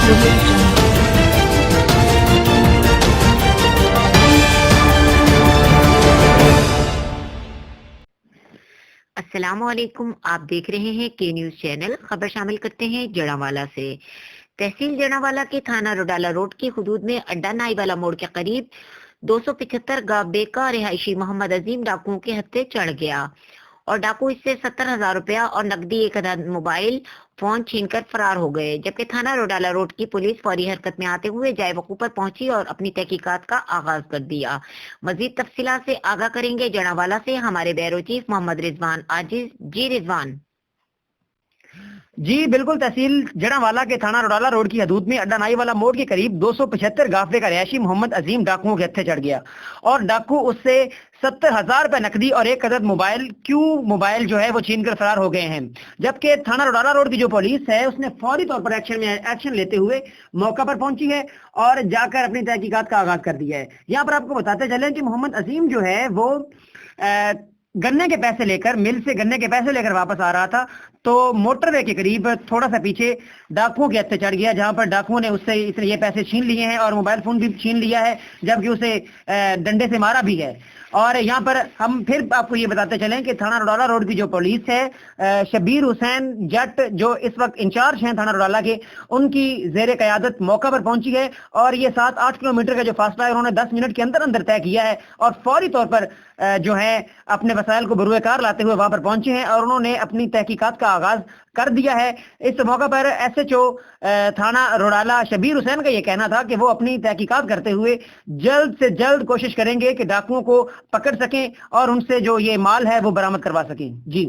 audio jungle. अस्सलामुअलैकुम, आप देख रहे हैं के न्यूज चैनल। खबर शामिल करते हैं जड़ावाला से। तहसील जड़ावाला के थाना रोडाला रोड की हुदूद में अड्डा नाईवाला मोड़ के करीब 275 गांव बेका रिहायशी मोहम्मद अजीम डाकुओं के हत्थे चढ़ गया और डाकू इससे 70,000 रुपया और नकदी 1,000 मोबाइल फोन छीनकर फरार हो गए। जबकि थाना रोडाला रोड की पुलिस फौरी हरकत में आते हुए जाए वकूफ पर पहुंची और अपनी तहकीकात का आगाज कर दिया। मजीद तफसीलात से आगाह करेंगे जड़ावाला से हमारे ब्यूरो चीफ मोहम्मद रिजवान आजिज। जी रिजवान। जी बिल्कुल, तहसील जड़ावाला के थाना रोडाला रोड की हदूद में अड्डा नाईवाला मोड़ के करीब 275 गाफे का रिहायशी मोहम्मद अजीम डाकुओं के हत्थे चढ़ गया और डाकू उससे 70,000 रुपए नकदी और एक अदद मोबाइल जो है वो छीन कर फरार हो गए हैं। जबकि थाना रोडाला रोड की जो पुलिस है उसने फौरी तौर पर एक्शन लेते हुए मौका पर पहुंची है और जाकर अपनी तहकीकात का आगाज कर दिया है। यहाँ पर आपको बताते चलें कि मोहम्मद अजीम जो है वो गन्ने के पैसे लेकर मिल से गन्ने के पैसे लेकर वापस आ रहा था, तो मोटरवे के करीब थोड़ा सा पीछे डाकुओं के हत्थे चढ़ गया, जहां पर डाकुओं ने उससे ये पैसे छीन लिए हैं और मोबाइल फोन भी छीन लिया है, जबकि उसे डंडे से मारा भी है। और यहाँ पर हम फिर आपको ये बताते चलें कि थाना रोडाला रोड की जो पुलिस है, शबीर हुसैन जट जो इस वक्त इंचार्ज हैं थाना रोडाला के, उनकी जेर क़यादत मौका पर पहुंची है और ये 7-8 किलोमीटर का जो फासला है उन्होंने 10 मिनट के अंदर अंदर तय किया है और फौरी तौर पर जो है अपने वसाइल को बरूए कार लाते हुए वहां पर पहुंचे हैं और उन्होंने अपनी तहकीकात का आगाज कर दिया है। इस मौका पर SHO थाना रोडाला शबीर हुसैन का ये कहना था कि वो अपनी तहकीकात करते हुए जल्द से जल्द कोशिश करेंगे कि डाकुओं को पकड़ सकें और उनसे जो ये माल है वो बरामद करवा सकें। जी।